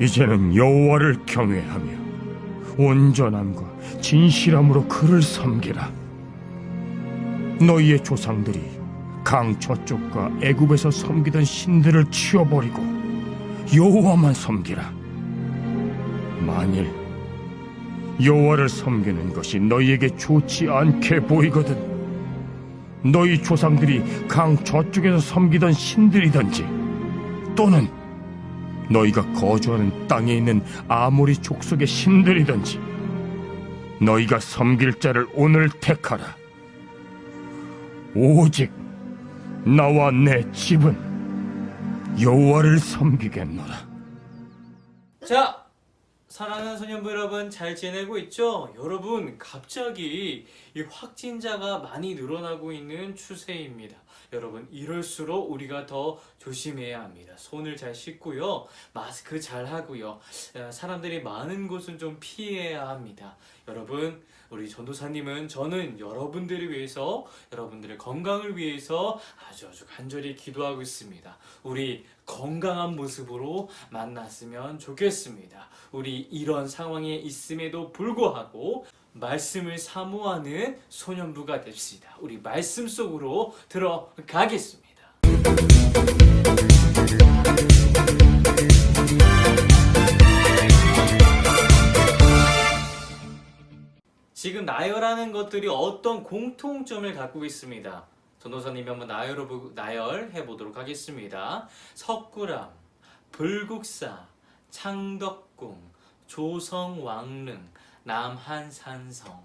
이제는 여호와를 경외하며 온전함과 진실함으로 그를 섬기라. 너희의 조상들이 강 저쪽과 애굽에서 섬기던 신들을 치워버리고 여호와만 섬기라. 만일 여호와를 섬기는 것이 너희에게 좋지 않게 보이거든 너희 조상들이 강 저쪽에서 섬기던 신들이든지 또는 너희가 거주하는 땅에 있는 아모리 족속의 신들이든지 너희가 섬길 자를 오늘 택하라. 오직 나와 내 집은 여호와를 섬기겠노라. 자, 사랑하는 소년부 여러분, 잘 지내고 있죠? 여러분, 갑자기 이 확진자가 많이 늘어나고 있는 추세입니다. 여러분, 이럴수록 우리가 더 조심해야 합니다. 손을 잘 씻고요, 마스크 잘 하고요, 사람들이 많은 곳은 좀 피해야 합니다. 여러분, 우리 전도사님은 저는 여러분들을 위해서, 여러분들의 건강을 위해서 아주 간절히 기도하고 있습니다. 우리 건강한 모습으로 만났으면 좋겠습니다. 우리 이런 상황에 있음에도 불구하고 말씀을 사모하는 소년부가 됩시다. 우리 말씀 속으로 들어가겠습니다. 지금 나열하는 것들이 어떤 공통점을 갖고 있습니다. 전도사님이 한번 나열해 보도록 하겠습니다. 석굴암, 불국사, 창덕궁, 조성왕릉, 남한산성.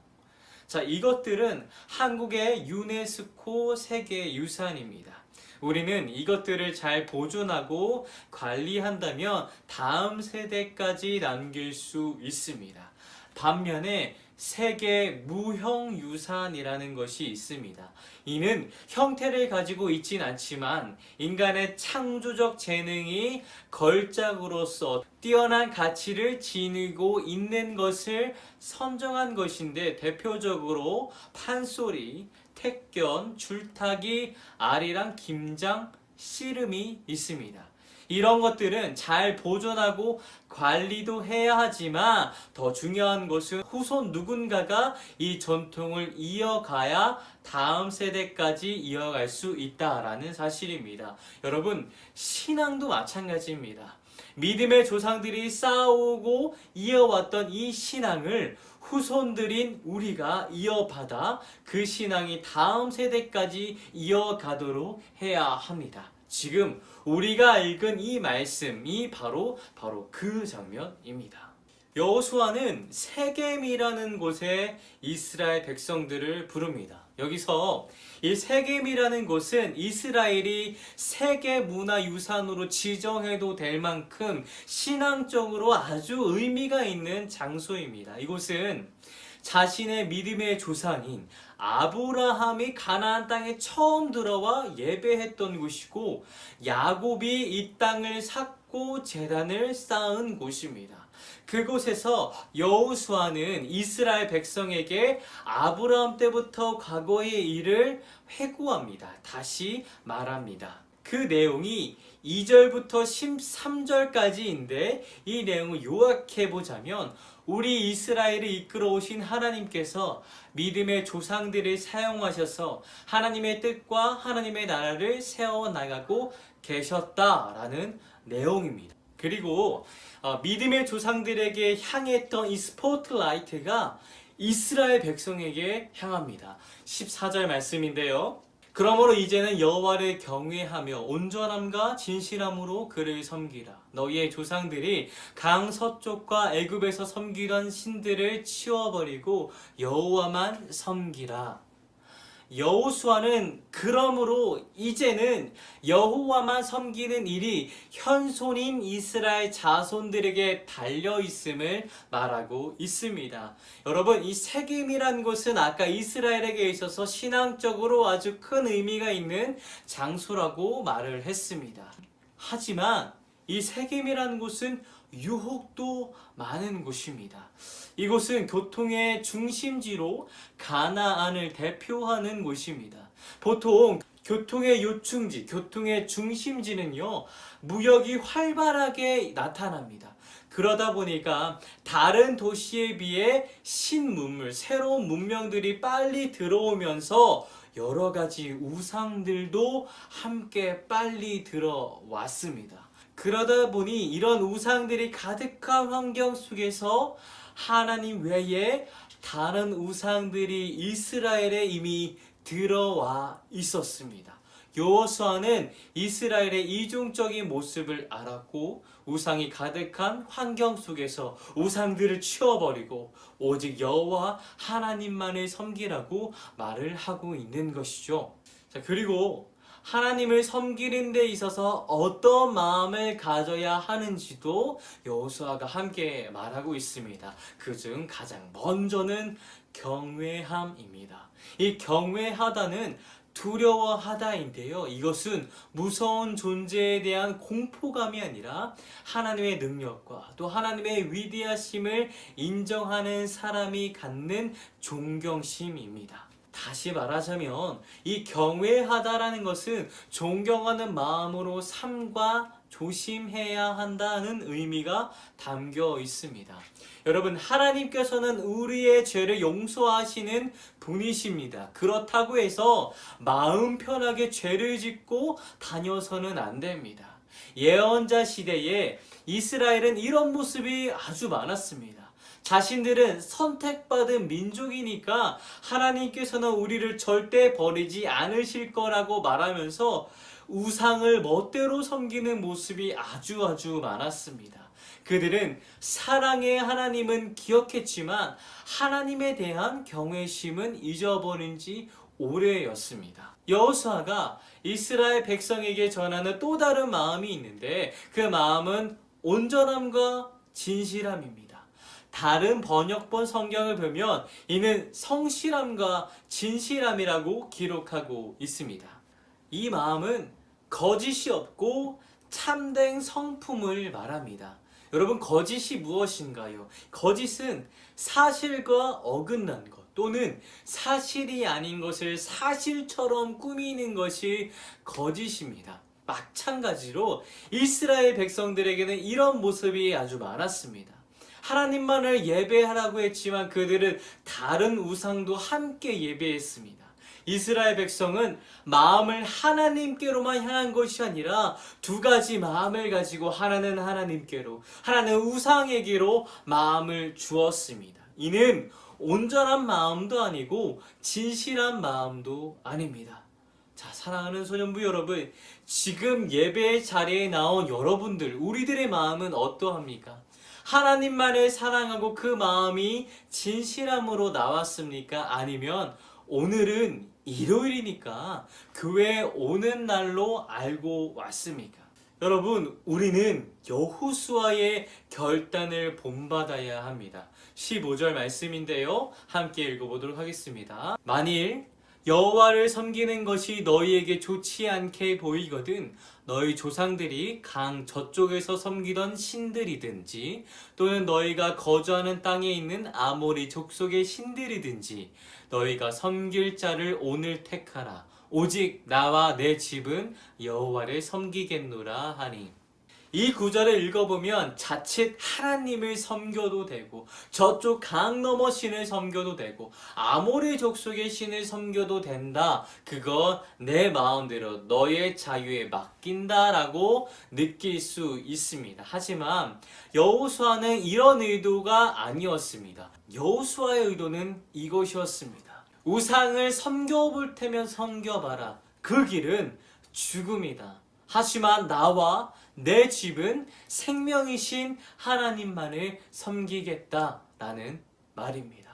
자, 이것들은 한국의 유네스코 세계유산입니다. 우리는 이것들을 잘 보존하고 관리한다면 다음 세대까지 남길 수 있습니다. 반면에 세계 무형유산이라는 것이 있습니다. 이는 형태를 가지고 있진 않지만 인간의 창조적 재능이 걸작으로서 뛰어난 가치를 지니고 있는 것을 선정한 것인데, 대표적으로 판소리, 택견, 줄타기, 아리랑, 김장, 씨름이 있습니다. 이런 것들은 잘 보존하고 관리도 해야 하지만 더 중요한 것은 후손 누군가가 이 전통을 이어가야 다음 세대까지 이어갈 수 있다라는 사실입니다. 여러분, 신앙도 마찬가지입니다. 믿음의 조상들이 쌓아오고 이어왔던 이 신앙을 후손들인 우리가 이어받아 그 신앙이 다음 세대까지 이어가도록 해야 합니다. 지금 우리가 읽은 이 말씀이 바로 그 장면입니다. 여호수아는 세겜이라는 곳에 이스라엘 백성들을 부릅니다. 여기서 이 세겜이라는 곳은 이스라엘이 세계문화유산으로 지정해도 될 만큼 신앙적으로 아주 의미가 있는 장소입니다. 이곳은 자신의 믿음의 조상인 아브라함이 가나안 땅에 처음 들어와 예배했던 곳이고, 야곱이 이 땅을 샀고 제단을 쌓은 곳입니다. 그곳에서 여호수아는 이스라엘 백성에게 아브라함 때부터 과거의 일을 회고합니다. 다시 말합니다. 그 내용이 2절부터 13절까지인데 이 내용을 요약해보자면, 우리 이스라엘을 이끌어 오신 하나님께서 믿음의 조상들을 사용하셔서 하나님의 뜻과 하나님의 나라를 세워나가고 계셨다라는 내용입니다. 그리고 믿음의 조상들에게 향했던 이 스포트라이트가 이스라엘 백성에게 향합니다. 14절 말씀인데요. 그러므로 이제는 여호와를 경외하며 온전함과 진실함으로 그를 섬기라. 너희의 조상들이 강 서쪽과 애굽에서 섬기던 신들을 치워버리고 여호와만 섬기라. 여호수아는 그러므로 이제는 여호와만 섬기는 일이 현손인 이스라엘 자손들에게 달려있음을 말하고 있습니다. 여러분, 이 세겜이란 곳은 아까 이스라엘에게 있어서 신앙적으로 아주 큰 의미가 있는 장소라고 말을 했습니다. 하지만 이 세겜이라는 곳은 유혹도 많은 곳입니다. 이곳은 교통의 중심지로 가나안을 대표하는 곳입니다. 보통 교통의 요충지, 교통의 중심지는요, 무역이 활발하게 나타납니다. 그러다 보니까 다른 도시에 비해 신문물, 새로운 문명들이 빨리 들어오면서 여러 가지 우상들도 함께 빨리 들어왔습니다. 그러다 보니 이런 우상들이 가득한 환경 속에서 하나님 외에 다른 우상들이 이스라엘에 이미 들어와 있었습니다. 여호수아는 이스라엘의 이중적인 모습을 알았고 우상이 가득한 환경 속에서 우상들을 치워버리고 오직 여호와 하나님만을 섬기라고 말을 하고 있는 것이죠. 자, 그리고 하나님을 섬기는 데 있어서 어떤 마음을 가져야 하는지도 여호수아가 함께 말하고 있습니다. 그중 가장 먼저는 경외함입니다. 이 경외하다는 두려워하다인데요. 이것은 무서운 존재에 대한 공포감이 아니라 하나님의 능력과 또 하나님의 위대하심을 인정하는 사람이 갖는 존경심입니다. 다시 말하자면 이 경외하다라는 것은 존경하는 마음으로 삼과 조심해야 한다는 의미가 담겨 있습니다. 여러분, 하나님께서는 우리의 죄를 용서하시는 분이십니다. 그렇다고 해서 마음 편하게 죄를 짓고 다녀서는 안 됩니다. 예언자 시대에 이스라엘은 이런 모습이 아주 많았습니다. 자신들은 선택받은 민족이니까 하나님께서는 우리를 절대 버리지 않으실 거라고 말하면서 우상을 멋대로 섬기는 모습이 아주 많았습니다. 그들은 사랑의 하나님은 기억했지만 하나님에 대한 경외심은 잊어버린 지 오래였습니다. 여호수아가 이스라엘 백성에게 전하는 또 다른 마음이 있는데 그 마음은 온전함과 진실함입니다. 다른 번역본 성경을 보면 이는 성실함과 진실함이라고 기록하고 있습니다. 이 마음은 거짓이 없고 참된 성품을 말합니다. 여러분, 거짓이 무엇인가요? 거짓은 사실과 어긋난 것 또는 사실이 아닌 것을 사실처럼 꾸미는 것이 거짓입니다. 마찬가지로 이스라엘 백성들에게는 이런 모습이 아주 많았습니다. 하나님만을 예배하라고 했지만 그들은 다른 우상도 함께 예배했습니다. 이스라엘 백성은 마음을 하나님께로만 향한 것이 아니라 두 가지 마음을 가지고 하나는 하나님께로, 하나는 우상에게로 마음을 주었습니다. 이는 온전한 마음도 아니고 진실한 마음도 아닙니다. 자, 사랑하는 소년부 여러분, 지금 예배의 자리에 나온 여러분들, 우리들의 마음은 어떠합니까? 하나님만을 사랑하고 그 마음이 진실함으로 나왔습니까? 아니면 오늘은 일요일이니까 교회에 오는 날로 알고 왔습니까? 여러분, 우리는 여호수아의 결단을 본받아야 합니다. 15절 말씀인데요. 함께 읽어보도록 하겠습니다. 만일 여호와를 섬기는 것이 너희에게 좋지 않게 보이거든 너희 조상들이 강 저쪽에서 섬기던 신들이든지 또는 너희가 거주하는 땅에 있는 아모리 족속의 신들이든지 너희가 섬길 자를 오늘 택하라. 오직 나와 내 집은 여호와를 섬기겠노라 하니. 이 구절을 읽어보면 자칫 하나님을 섬겨도 되고 저쪽 강 너머 신을 섬겨도 되고 아모리 족속의 신을 섬겨도 된다. 그건 내 마음대로 너의 자유에 맡긴다라고 느낄 수 있습니다. 하지만 여호수아는 이런 의도가 아니었습니다. 여호수아의 의도는 이것이었습니다. 우상을 섬겨볼 테면 섬겨봐라. 그 길은 죽음이다. 하지만 나와 내 집은 생명이신 하나님만을 섬기겠다라는 말입니다.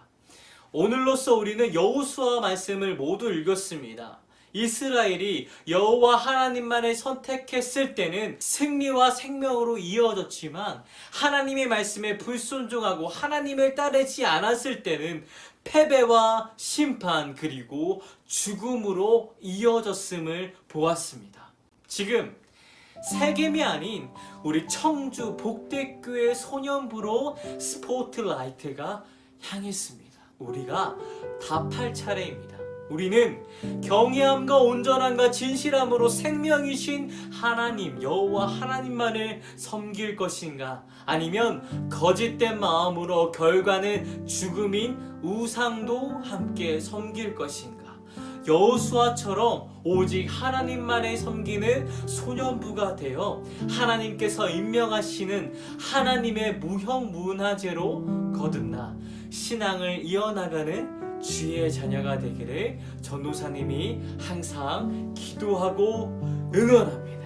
오늘로써 우리는 여호수아 말씀을 모두 읽었습니다. 이스라엘이 여호와 하나님만을 선택했을 때는 승리와 생명으로 이어졌지만 하나님의 말씀에 불순종하고 하나님을 따르지 않았을 때는 패배와 심판 그리고 죽음으로 이어졌음을 보았습니다. 지금 세겜이 아닌 우리 청주 복대교회 소년부로 스포트라이트가 향했습니다. 우리가 답할 차례입니다. 우리는 경외함과 온전함과 진실함으로 생명이신 하나님 여호와 하나님만을 섬길 것인가? 아니면 거짓된 마음으로 결과는 죽음인 우상도 함께 섬길 것인가? 여호수아처럼 오직 하나님만을 섬기는 소년부가 되어 하나님께서 임명하시는 하나님의 무형문화재로 거듭나 신앙을 이어나가는 주의 자녀가 되기를 전도사님이 항상 기도하고 응원합니다.